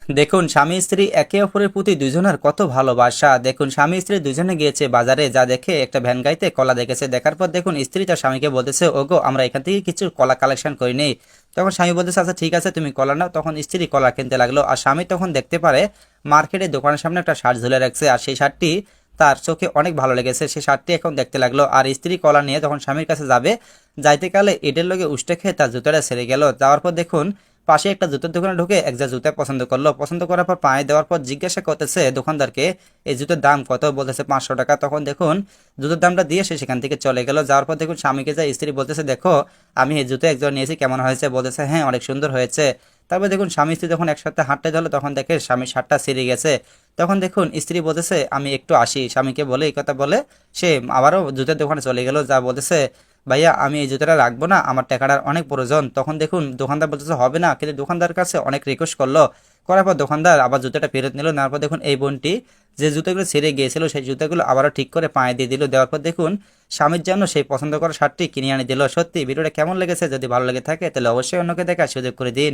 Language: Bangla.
দেখুন স্বামী স্ত্রী একে অপরের প্রতি দুজনের কত ভালোবাসা। দেখুন স্বামী স্ত্রী দুজনে গিয়েছে বাজারে, যা দেখে একটা ভ্যান গাড়িতে কলা দেখেছে। দেখার পর দেখুন স্ত্রী তার স্বামীকে বলতেছে, ওগো আমরা এখান থেকে কিছু কলা কালেকশন করে নেই। তখন স্বামী বলতেছে, আচ্ছা ঠিক আছে তুমি কলা নাও। তখন স্ত্রী কলা কিনতে লাগলো, আর স্বামী তখন দেখতে পারে মার্কেটে দোকানের সামনে একটা শার্ট ঝুলে রাখছে, আর সেই শার্টটি তার চোখে অনেক ভালো লেগেছে। সেই শার্টটি এখন দেখতে লাগলো, আর স্ত্রী কলা নিয়ে যখন স্বামীর কাছে যাবে, যাইতে কালে এটার লগে উষ্টে খেয়ে তার জুতাটা ছেড়ে গেল। যাওয়ার পর দেখুন পাশে একটা জুতোর দোকানে ঢুকে এক যা জুতা পছন্দ করলো। পছন্দ করার পর পায়ে দেওয়ার পর জিজ্ঞাসা করতেছে দোকানদারকে, এই জুতোর দাম কত? বলতেছে 500 টাকা। তখন দেখুন জুতোর দামটা দিয়ে সে সেখান থেকে চলে গেল। যাওয়ার পর দেখুন স্বামীকে যায় স্ত্রী বলতেছে, দেখো আমি এই জুতো একজন নিয়েছি, কেমন হয়েছে? বলতেছে, হ্যাঁ অনেক সুন্দর হয়েছে। তারপর দেখুন স্বামী স্ত্রী যখন একসাথে হাঁটতে গেল, তখন দেখে স্বামীর শার্টটা ছিঁড়ে গেছে। তখন দেখুন স্ত্রী বলতেছে, আমি একটু আসি। স্বামীকে বলে এই কথা বলে সে আবারও জুতোর দোকানে চলে গেল। যা বলতেছে, ভাইয়া আমি এই জুতোটা রাখবো না, আমার টাকাটার অনেক প্রয়োজন। তখন দেখুন দোকানদার বলতেছে হবে না, কিন্তু দোকানদার কাছে অনেক রিকোয়েস্ট করলো। করার পর দোকানদার আবার জুতোটা ফেরত নিল। নেওয়ার পর দেখুন এই বোনটি যে জুতোগুলো ছেড়ে গিয়েছিল সেই জুতোগুলো আবারও ঠিক করে পায়ে দিয়ে দিল। দেওয়ার পর দেখুন স্বামীর জন্য সেই পছন্দ করা শার্টটি কিনে আনি দিল। সত্যি ভিডিওটা কেমন লেগেছে? যদি ভালো লেগে থাকে তাহলে অবশ্যই অন্যকে দেখার সুযোগ করে দিন।